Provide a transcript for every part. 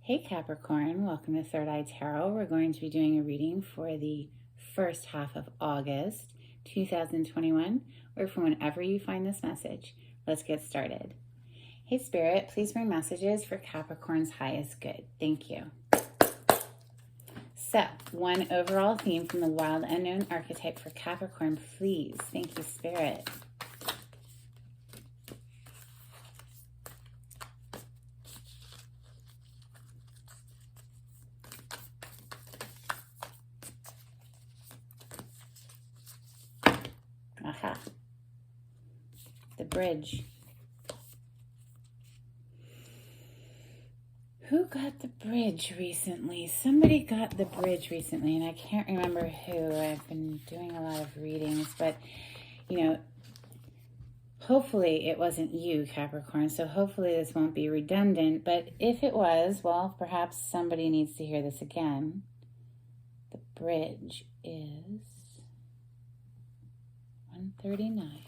Hey Capricorn, welcome to Third Eye Tarot. We're going to be doing a reading for the first half of August 2021, or from whenever you find this message. Let's get started. Hey Spirit, please bring messages for Capricorn's highest good. Thank you. So, one overall theme from the Wild Unknown archetype for Capricorn, please. Thank you, Spirit. Aha. The bridge. Who got the bridge recently? Somebody got the bridge recently, and I can't remember who. I've been doing a lot of readings, but, hopefully it wasn't you, Capricorn, so hopefully this won't be redundant, but if it was, well, perhaps somebody needs to hear this again. The bridge is 139.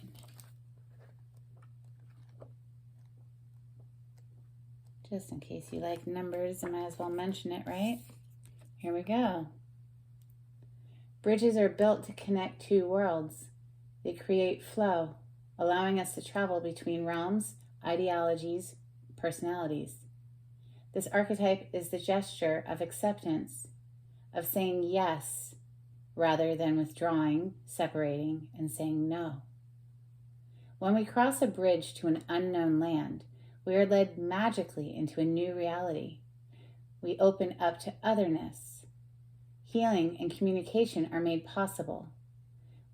Just in case you like numbers, I might as well mention it, right? Here we go. Bridges are built to connect two worlds. They create flow, allowing us to travel between realms, ideologies, personalities. This archetype is the gesture of acceptance, of saying yes, rather than withdrawing, separating, and saying no. When we cross a bridge to an unknown land, we are led magically into a new reality. We open up to otherness. Healing and communication are made possible.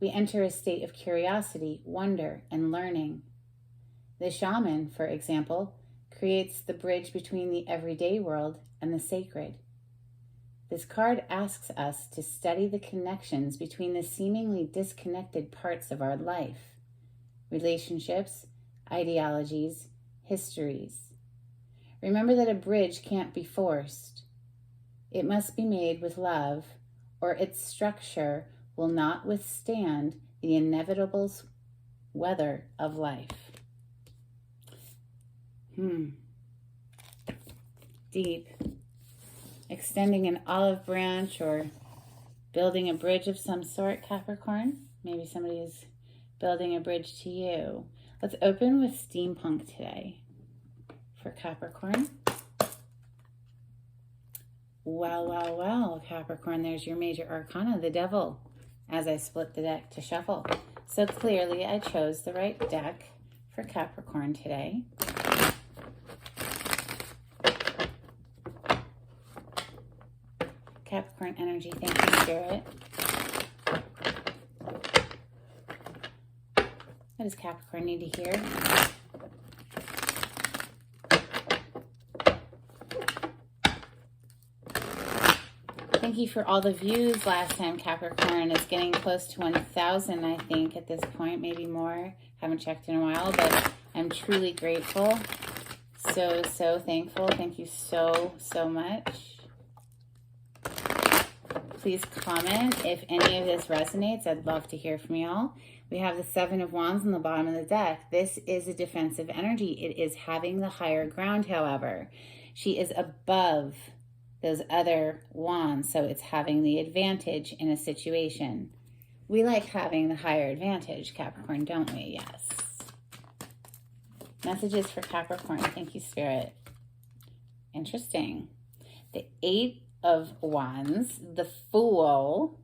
We enter a state of curiosity, wonder, and learning. The shaman, for example, creates the bridge between the everyday world and the sacred. This card asks us to study the connections between the seemingly disconnected parts of our life, relationships, ideologies, histories. Remember that a bridge can't be forced. It must be made with love, or its structure will not withstand the inevitable weather of life. Deep. Extending an olive branch or building a bridge of some sort, Capricorn. Maybe somebody is building a bridge to you. Let's open with steampunk today for Capricorn. Well, Capricorn, there's your major arcana, the devil, as I split the deck to shuffle. So clearly I chose the right deck for Capricorn today. Capricorn energy, thank you, Spirit. What does Capricorn need to hear? Thank you for all the views last time, Capricorn. It's getting close to 1,000, I think, at this point, maybe more. Haven't checked in a while, but I'm truly grateful. So thankful. Thank you so much. Please comment if any of this resonates. I'd love to hear from y'all. We have the Seven of Wands on the bottom of the deck. This is a defensive energy. It is having the higher ground, however. She is above those other wands, so it's having the advantage in a situation. We like having the higher advantage, Capricorn, don't we? Yes. Messages for Capricorn. Thank you, Spirit. Interesting. The Eight of Wands, the Fool,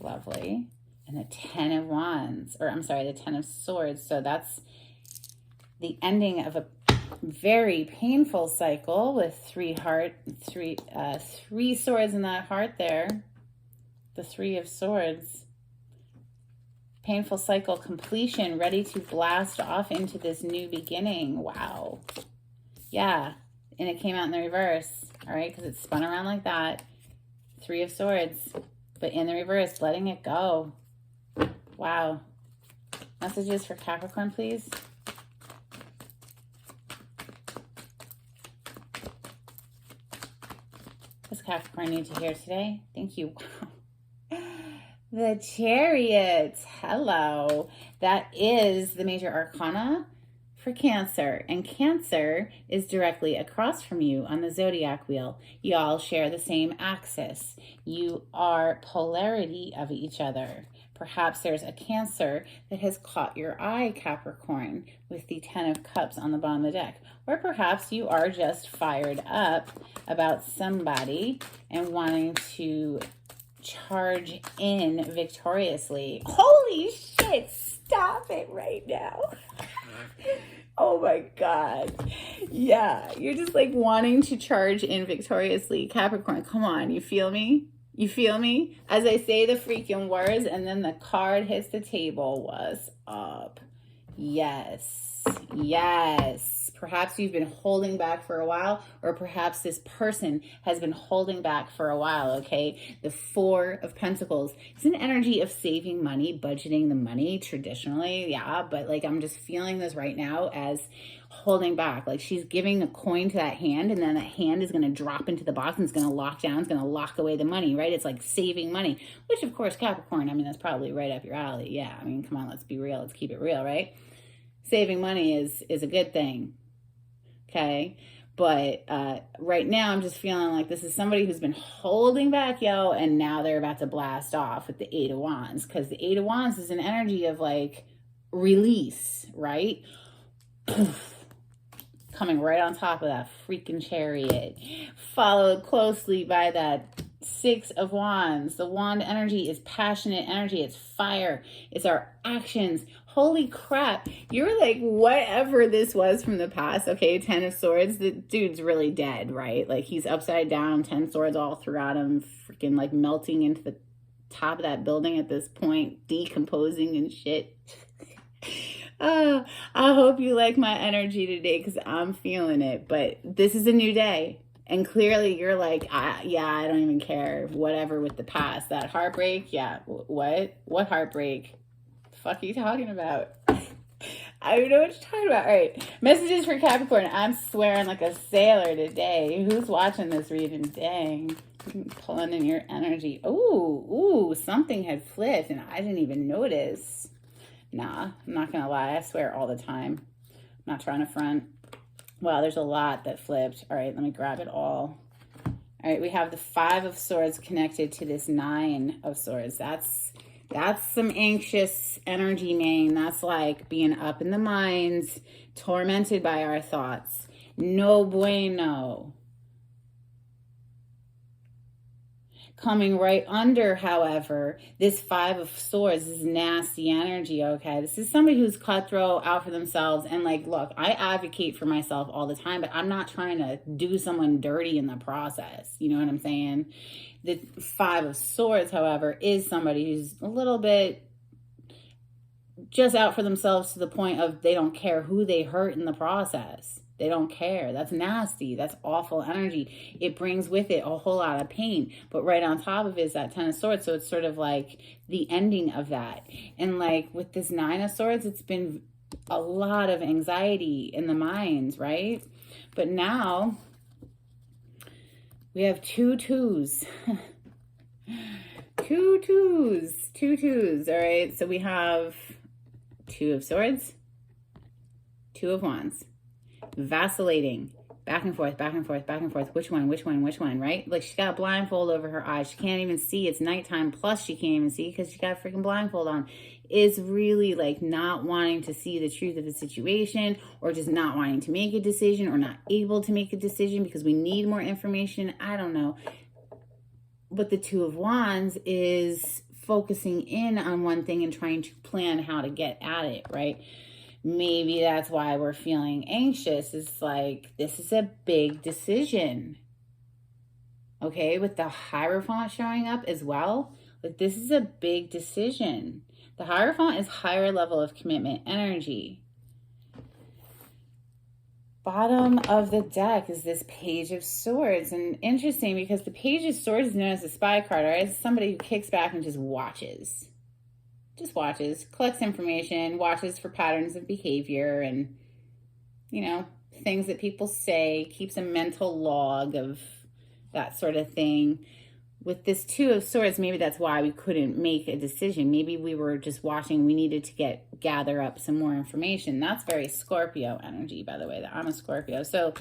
lovely, and the Ten of Wands, or I'm sorry, the Ten of Swords. So that's the ending of a very painful cycle with three swords in that heart there. The Three of Swords. Painful cycle completion, ready to blast off into this new beginning. Wow. Yeah, and it came out in the reverse, all right, because it spun around like that. Three of Swords, but in the reverse, letting it go. Wow. Messages for Capricorn, please. What does Capricorn need to hear today? Thank you. Wow. The Chariot. Hello. That is the major arcana for Cancer, and Cancer is directly across from you on the zodiac wheel. Y'all share the same axis. You are polarity of each other. Perhaps there's a Cancer that has caught your eye, Capricorn, with the 10 of Cups on the bottom of the deck. Or perhaps you are just fired up about somebody and wanting to charge in victoriously. Holy shit, stop it right now. Oh my God. Yeah, you're just like wanting to charge in victoriously. Capricorn, come on, you feel me? You feel me? As I say the freaking words and then the card hits the table. What's up? Yes. Yes. Perhaps you've been holding back for a while, or perhaps this person has been holding back for a while, okay? The Four of Pentacles. It's an energy of saving money, budgeting the money traditionally, yeah, but like I'm just feeling this right now as holding back. Like she's giving a coin to that hand, and then that hand is going to drop into the box and it's going to lock down, it's going to lock away the money, right? It's like saving money, which of course, Capricorn, I mean, that's probably right up your alley. Yeah, I mean, come on, let's be real. Let's keep it real, right? Saving money is a good thing. Okay, but right now I'm just feeling like this is somebody who's been holding back, yo, and now they're about to blast off with the Eight of Wands, because the Eight of Wands is an energy of like release, right? Coming right on top of that freaking Chariot, followed closely by that Six of Wands. The wand energy is passionate energy. It's fire. It's our actions. Holy crap. You're like, whatever this was from the past, okay, 10 of Swords, the dude's really dead, right? Like he's upside down, 10 swords all throughout him, freaking like melting into the top of that building at this point, decomposing and shit. I hope you like my energy today because I'm feeling it, but this is a new day. And clearly you're like, yeah, I don't even care. Whatever with the past. That heartbreak, yeah. What heartbreak? The fuck are you talking about? I don't know what you're talking about. All right. Messages for Capricorn. I'm swearing like a sailor today. Who's watching this reading? Dang. Pulling in your energy. Ooh, something had flipped and I didn't even notice. Nah, I'm not going to lie. I swear all the time. I'm not trying to front. Wow, there's a lot that flipped. All right, let me grab it all. All right, we have the Five of Swords connected to this Nine of Swords. That's some anxious energy, man. That's like being up in the minds, tormented by our thoughts. No bueno. Coming right under, however, this Five of Swords is nasty energy, okay? This is somebody who's cutthroat, out for themselves, and like, look, I advocate for myself all the time, but I'm not trying to do someone dirty in the process. You know what I'm saying? The Five of Swords, however, is somebody who's a little bit just out for themselves to the point of they don't care who they hurt in the process. They don't care. That's nasty. That's awful energy. It brings with it a whole lot of pain. But right on top of it is that Ten of Swords. So it's sort of like the ending of that. And like with this Nine of Swords, it's been a lot of anxiety in the minds, right? But now we have two twos. Two twos. All right. So we have Two of Swords, Two of Wands. Vacillating, back and forth, back and forth, back and forth. Which one, right? Like she's got a blindfold over her eyes. She can't even see. It's nighttime. Plus she can't even see because she got a freaking blindfold on. Is really like not wanting to see the truth of the situation, or just not wanting to make a decision, or not able to make a decision because we need more information. I don't know. But the Two of Wands is focusing in on one thing and trying to plan how to get at it, right? Maybe that's why we're feeling anxious. It's like, this is a big decision. Okay, with the Hierophant showing up as well. Like, this is a big decision. The Hierophant is higher level of commitment energy. Bottom of the deck is this Page of Swords. And interesting because the Page of Swords is known as a spy card, right? It's somebody who kicks back and just watches. Just watches, collects information, watches for patterns of behavior and, you know, things that people say, keeps a mental log of that sort of thing. with this Two of Swords, maybe that's why we couldn't make a decision. Maybe we were just watching. We needed to gather up some more information. That's very Scorpio energy, by the way, that I'm a Scorpio. So,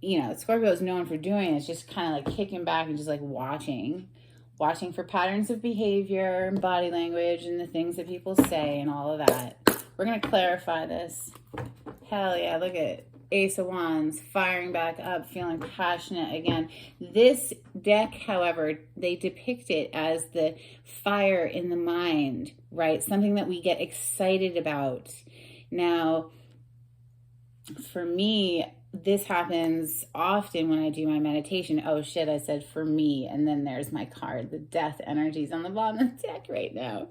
you know, Scorpio is known for doing is just kind of like kicking back and just like watching for patterns of behavior and body language and the things that people say and all of that. We're going to clarify this. Hell yeah, look at Ace of Wands, firing back up, feeling passionate again. This deck, however, they depict it as the fire in the mind, right? Something that we get excited about. Now, for me, this happens often when I do my meditation. Oh shit, I said for me, and then there's my card. The death energy's on the bottom of the deck right now.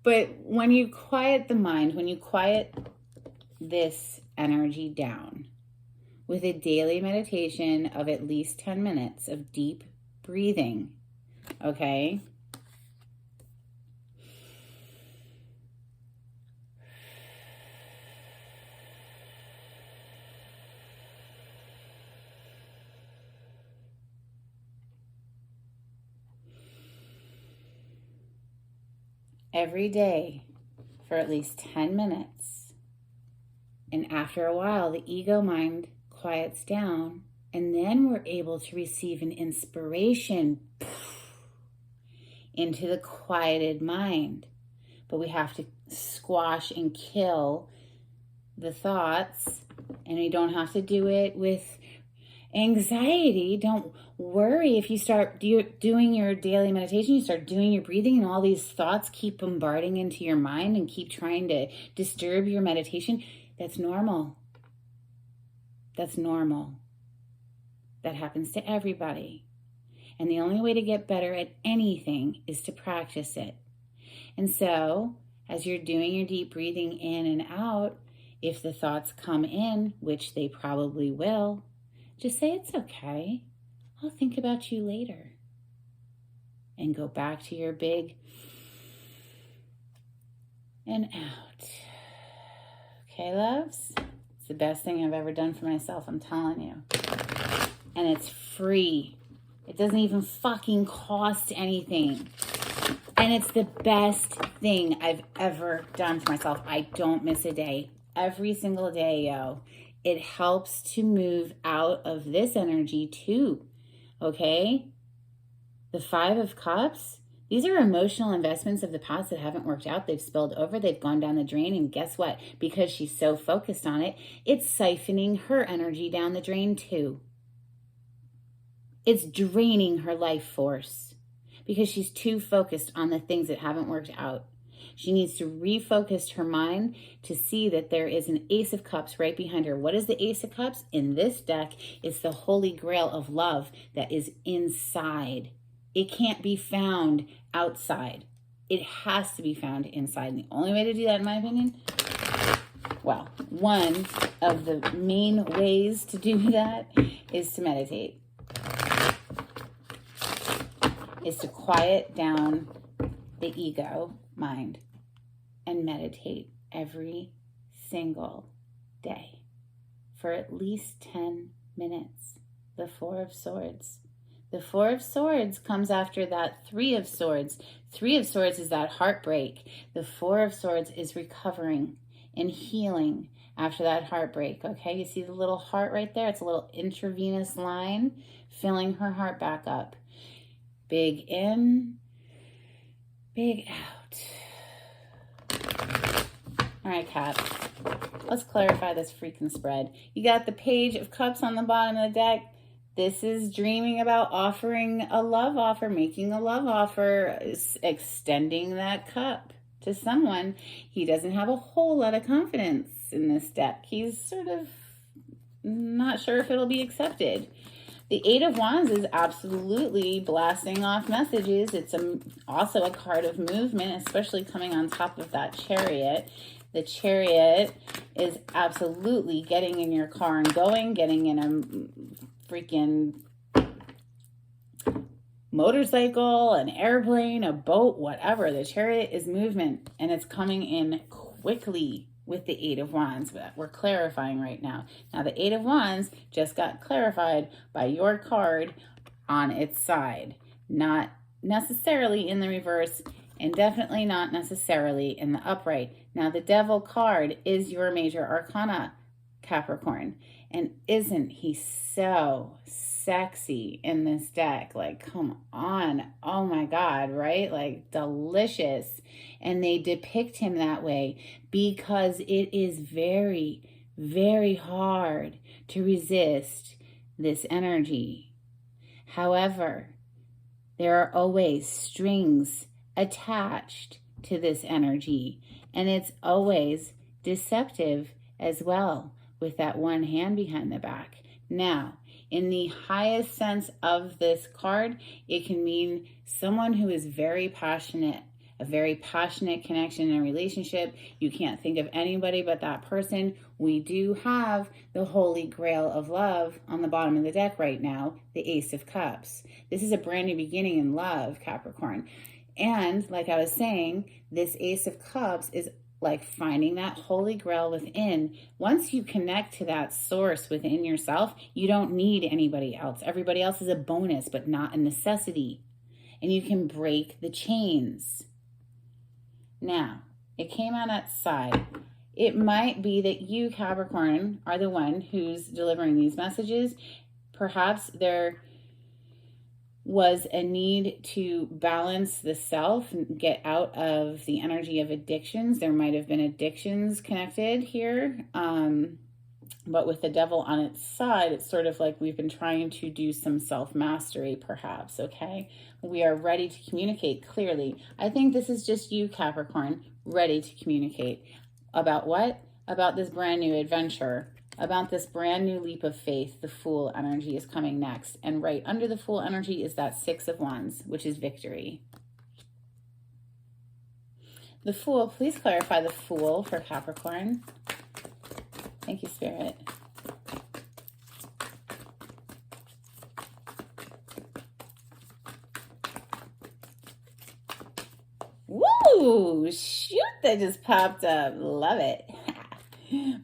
But when you quiet the mind, when you quiet this energy down with a daily meditation of at least 10 minutes of deep breathing, okay? Every day for at least 10 minutes. And after a while, the ego mind quiets down, and then we're able to receive an inspiration into the quieted mind. But we have to squash and kill the thoughts, and we don't have to do it with anxiety. Don't worry if you start doing your daily meditation, you start doing your breathing, and all these thoughts keep bombarding into your mind and keep trying to disturb your meditation. That's normal. That's normal. That happens to everybody. And the only way to get better at anything is to practice it. And so, as you're doing your deep breathing in and out, if the thoughts come in, which they probably will, just say, it's okay. I'll think about you later. And go back to your big and out. Okay, loves? It's the best thing I've ever done for myself, I'm telling you. And it's free. It doesn't even fucking cost anything. And it's the best thing I've ever done for myself. I don't miss a day. Every single day, yo. It helps to move out of this energy too, okay? The Five of Cups, these are emotional investments of the past that haven't worked out. They've spilled over, they've gone down the drain, and guess what? Because she's so focused on it, it's siphoning her energy down the drain too. It's draining her life force because she's too focused on the things that haven't worked out. She needs to refocus her mind to see that there is an Ace of Cups right behind her. What is the Ace of Cups? In this deck, it's the holy grail of love that is inside. It can't be found outside. It has to be found inside. And the only way to do that, in my opinion, well, one of the main ways to do that is to meditate. Is to quiet down the ego mind and meditate every single day for at least 10 minutes. The Four of Swords. The Four of Swords comes after that Three of Swords. Three of Swords is that heartbreak. The Four of Swords is recovering and healing after that heartbreak. Okay, you see the little heart right there? It's a little intravenous line filling her heart back up. Big in, big out. All right, Caps. Let's clarify this freaking spread. You got the Page of Cups on the bottom of the deck. This is dreaming about offering a love offer, making a love offer, extending that cup to someone. He doesn't have a whole lot of confidence in this deck. He's sort of not sure if it'll be accepted. The Eight of Wands is absolutely blasting off messages. It's also a card of movement, especially coming on top of that Chariot. The Chariot is absolutely getting in your car and going, getting in a freaking motorcycle, an airplane, a boat, whatever. The Chariot is movement, and it's coming in quickly with the Eight of Wands that we're clarifying right now. Now, the Eight of Wands just got clarified by your card on its side. not necessarily in the reverse, and definitely not necessarily in the upright. Now, the Devil card is your major arcana, Capricorn. And isn't he so sexy in this deck? Like, come on. Oh my God, right? Like, delicious. And they depict him that way because it is very, very hard to resist this energy. However, there are always strings attached to this energy, and it's always deceptive as well, with that one hand behind the back. Now, in the highest sense of this card, it can mean someone who is very passionate, a very passionate connection in a relationship. You can't think of anybody but that person. We do have the Holy Grail of love on the bottom of the deck right now, the Ace of Cups. This is a brand new beginning in love, Capricorn. And like I was saying, this Ace of Cups is like finding that Holy Grail within. Once you connect to that source within yourself, you don't need anybody else. Everybody else is a bonus, but not a necessity. And you can break the chains. Now, it came on that side. It might be that you, Capricorn, are the one who's delivering these messages. Perhaps there was a need to balance the self and get out of the energy of addictions. There might have been addictions connected here. But with the Devil on its side, it's sort of like we've been trying to do some self-mastery, perhaps, okay? We are ready to communicate clearly. I think this is just you, Capricorn, ready to communicate. About what? About this brand new adventure, about this brand new leap of faith. The Fool energy is coming next. And right under the Fool energy is that Six of Wands, which is victory. The Fool, please clarify the Fool for Capricorn. Thank you, Spirit. Woo! Shoot, that just popped up. Love it.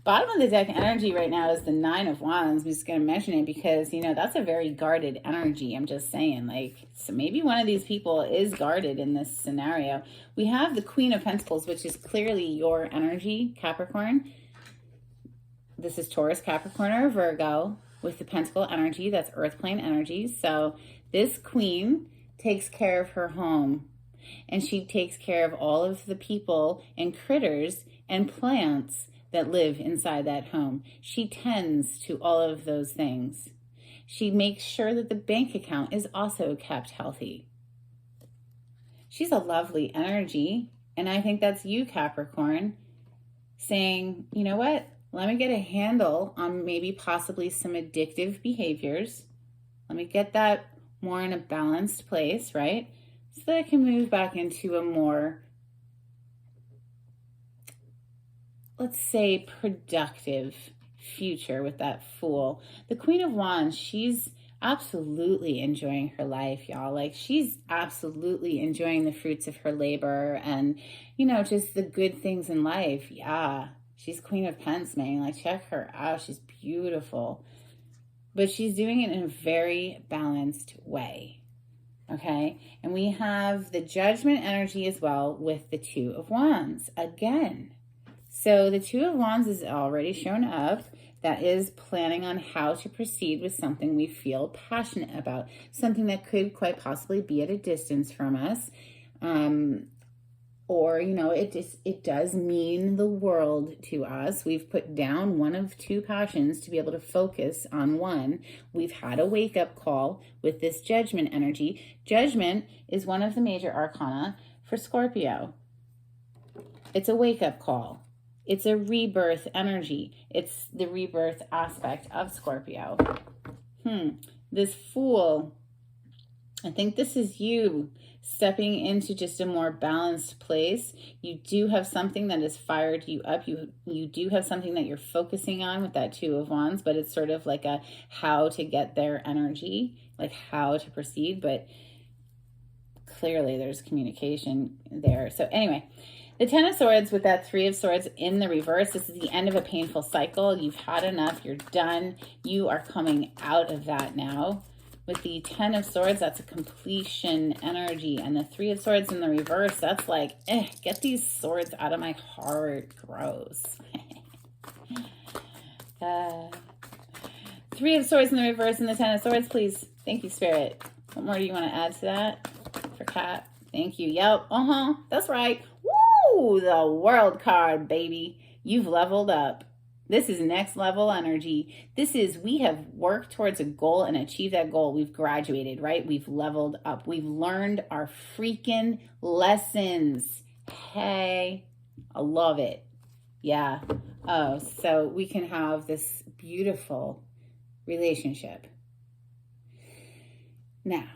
Bottom of the deck energy right now is the Nine of Wands. I'm just going to mention it because, you know, that's a very guarded energy. I'm just saying, like, so maybe one of these people is guarded in this scenario. We have the Queen of Pentacles, which is clearly your energy, Capricorn. This is Taurus, Capricorn, or Virgo with the Pentacle energy. That's earth plane energy. So this queen takes care of her home, and she takes care of all of the people and critters and plants that live inside that home. She tends to all of those things. She makes sure that the bank account is also kept healthy. She's a lovely energy, and I think that's you, Capricorn, saying, you know what? Let me get a handle on maybe possibly some addictive behaviors. Let me get that more in a balanced place, right? So that I can move back into a more, let's say, productive future with that Fool. The Queen of Wands, she's absolutely enjoying her life, y'all. Like, she's absolutely enjoying the fruits of her labor and, you know, just the good things in life. Yeah. She's Queen of Pentacles, man. Like, check her out. She's beautiful. But she's doing it in a very balanced way. Okay? And we have the Judgment energy as well with the Two of Wands. Again. So the Two of Wands is already shown up. That is planning on how to proceed with something we feel passionate about. Something that could quite possibly be at a distance from us. Or, you know, it does mean the world to us. We've put down one of two passions to be able to focus on one. We've had a wake-up call with this Judgment energy. Judgment is one of the major arcana for Scorpio. It's a wake-up call. It's a rebirth energy. It's the rebirth aspect of Scorpio. This Fool, I think this is you stepping into just a more balanced place. You do have something that has fired you up. You do have something that you're focusing on with that Two of Wands, but it's sort of like a how to get there energy, like how to proceed, but clearly there's communication there. So anyway, the Ten of Swords with that Three of Swords in the reverse. This is the end of a painful cycle. You've had enough. You're done. You are coming out of that now. With the 10 of Swords, that's a completion energy. And the 3 of Swords in the reverse, that's like, get these swords out of my heart. Gross. 3 of Swords in the reverse and the 10 of Swords, please. Thank you, Spirit. What more do you want to add to that for Kat? Thank you. Yep. That's right. Woo! The World card, baby. You've leveled up. This is next level energy. This is, we have worked towards a goal and achieved that goal. We've graduated, right? We've leveled up. We've learned our freaking lessons. Hey, I love it. Yeah. Oh, so we can have this beautiful relationship. Now,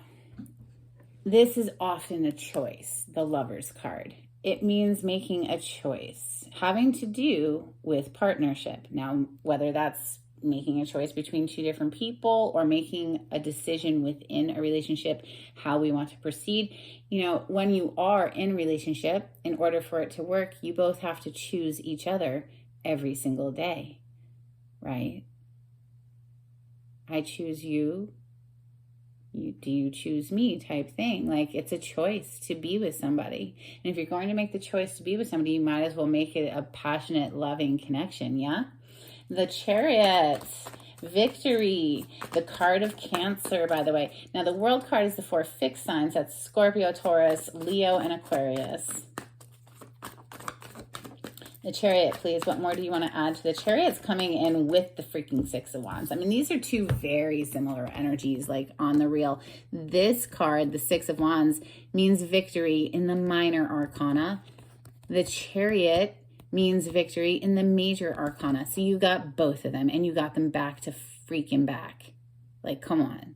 this is often a choice, the Lover's card. It means making a choice, having to do with partnership. Now, whether that's making a choice between two different people or making a decision within a relationship, how we want to proceed. You know, when you are in a relationship, in order for it to work, you both have to choose each other every single day, right? I choose you. Do you choose me type thing? Like, it's a choice to be with somebody. And if you're going to make the choice to be with somebody, you might as well make it a passionate, loving connection, yeah? The Chariot, victory, the card of Cancer, by the way. Now, the World card is the 4 fixed signs. That's Scorpio, Taurus, Leo, and Aquarius. The Chariot, please. What more do you want to add to the Chariot's coming in with the freaking 6 of Wands? I mean, these are two very similar energies, like on the real. This card, the 6 of Wands, means victory in the minor arcana. The Chariot means victory in the major arcana. So you got both of them, and you got them back to freaking back. Like, come on.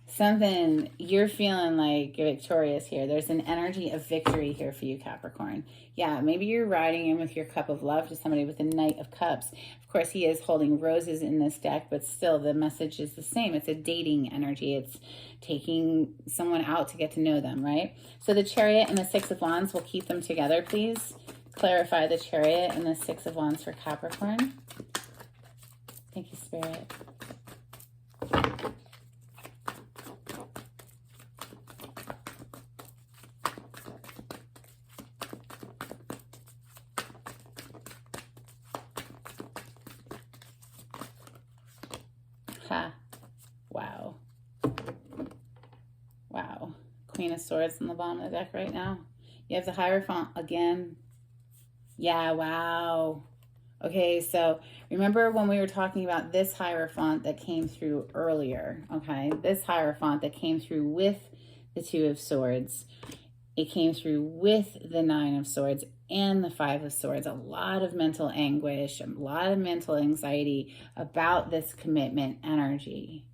Something, you're feeling like victorious here. There's an energy of victory here for you, Capricorn. Yeah, maybe you're riding in with your cup of love to somebody with the Knight of Cups. Of course, he is holding roses in this deck, but still the message is the same. It's a dating energy. It's taking someone out to get to know them, right? So the Chariot and the 6 of Wands, will keep them together, please. Clarify the Chariot and the 6 of Wands for Capricorn. Thank you, Spirit. Ha. Wow. Wow. Queen of Swords on the bottom of the deck right now. You have the Hierophant again. Yeah, wow. Okay, so remember when we were talking about this Hierophant that came through earlier, okay? This Hierophant that came through with the 2 of Swords. It came through with the 9 of Swords and the 5 of Swords. A lot of mental anguish, a lot of mental anxiety about this commitment energy.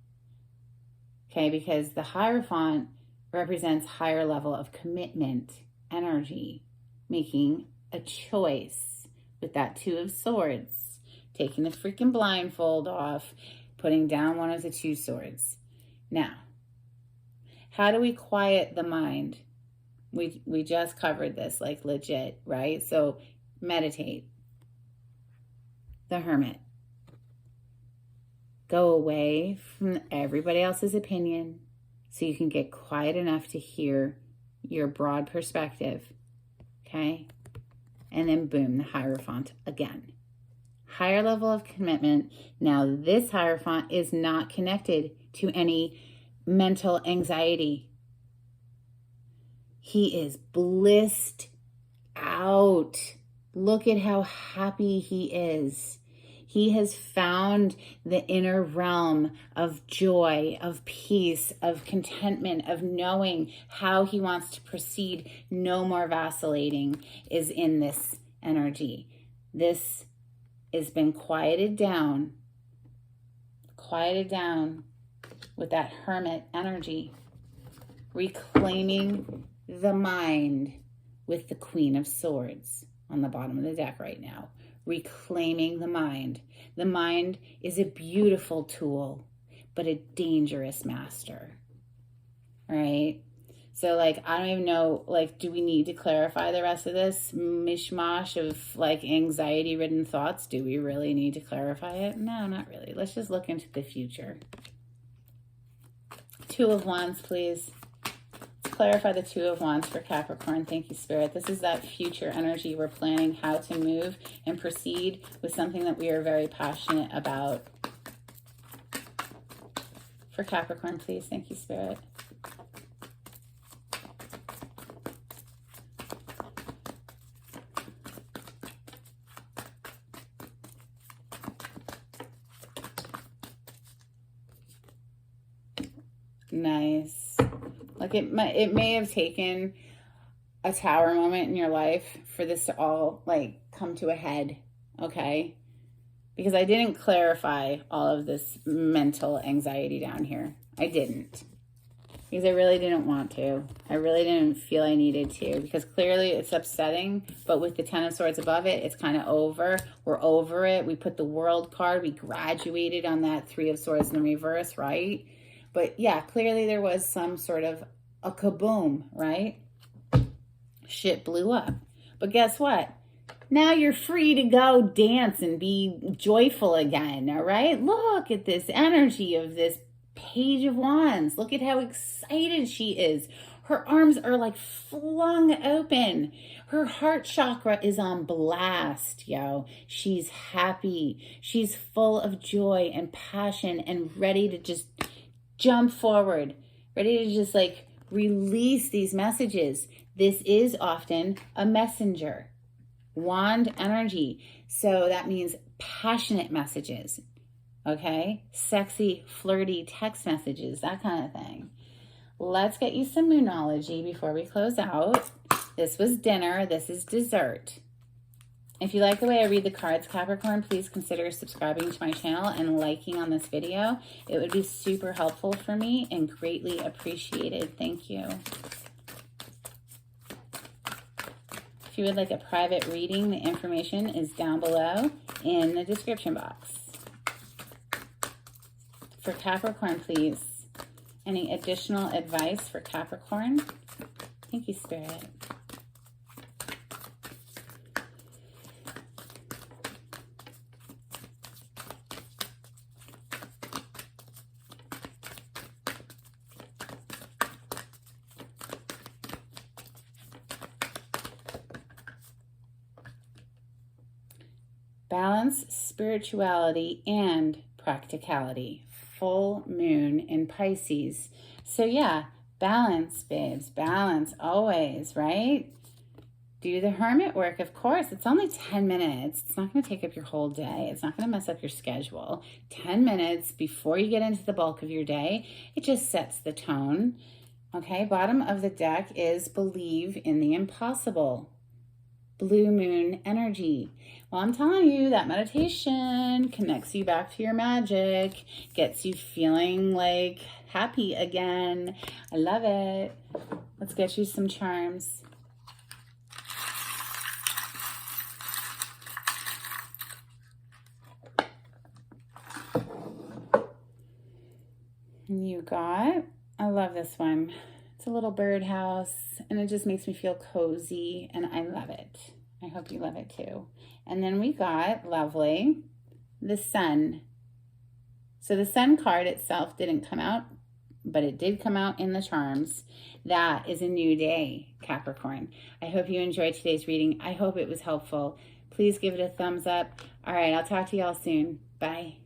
Okay, because the Hierophant represents higher level of commitment energy, making a choice with that 2 of Swords, taking the freaking blindfold off, putting down one of the 2 swords. Now, how do we quiet the mind? We just covered this, like legit, right? So meditate. The Hermit. Go away from everybody else's opinion so you can get quiet enough to hear your broad perspective, okay? And then boom, the Hierophant again. Higher level of commitment. Now this Hierophant is not connected to any mental anxiety. He is blissed out. Look at how happy he is. He has found the inner realm of joy, of peace, of contentment, of knowing how he wants to proceed. No more vacillating is in this energy. This has been quieted down with that Hermit energy, reclaiming the mind with the Queen of Swords on the bottom of the deck right now. Reclaiming the mind. The mind is a beautiful tool, but a dangerous master. All right? So, like, I don't even know, like, do we need to clarify the rest of this mishmash of, like, anxiety-ridden thoughts? Do we really need to clarify it? No, not really. Let's just look into the future. Two of Wands, please. Let's clarify the Two of Wands for Capricorn. Thank you, Spirit. This is that future energy. We're planning how to move and proceed with something that we are very passionate about. For Capricorn, please. Thank you, Spirit. Nice. Like it may have taken a tower moment in your life for this to all like come to a head, okay? Because I didn't clarify all of this mental anxiety down here. I didn't. Because I really didn't want to. I really didn't feel I needed to. Because clearly it's upsetting, but with the Ten of Swords above it, it's kind of over. We're over it. We put the World card. We graduated on that Three of Swords in the reverse, right? But yeah, clearly there was some sort of a kaboom, right? Shit blew up. But guess what? Now you're free to go dance and be joyful again, all right? Look at this energy of this Page of Wands. Look at how excited she is. Her arms are like flung open. Her heart chakra is on blast, yo. She's happy. She's full of joy and passion and ready to just jump forward, ready to just like release these messages. This is often a messenger. Wand energy. So that means passionate messages. Okay? Sexy, flirty text messages, that kind of thing. Let's get you some Moonology before we close out. This was dinner. This is dessert. If you like the way I read the cards, Capricorn, please consider subscribing to my channel and liking on this video. It would be super helpful for me and greatly appreciated. Thank you. If you would like a private reading, the information is down below in the description box. For Capricorn, please, any additional advice for Capricorn? Thank you, Spirit. Balance spirituality and practicality. Full moon in Pisces. So yeah, balance, babes. Balance always, right? Do the hermit work, of course. It's only 10 minutes. It's not going to take up your whole day. It's not going to mess up your schedule. 10 minutes before you get into the bulk of your day. It just sets the tone. Okay, bottom of the deck is believe in the impossible. Blue moon energy. Well, I'm telling you that meditation connects you back to your magic, gets you feeling like happy again. I love it. Let's get you some charms. You got, I love this one. It's a little birdhouse, and it just makes me feel cozy, and I love it. I hope you love it too. And then we got, lovely, the Sun. So the Sun card itself didn't come out, but it did come out in the charms. That is a new day, Capricorn. I hope you enjoyed today's reading. I hope it was helpful. Please give it a thumbs up. All right, I'll talk to y'all soon. Bye.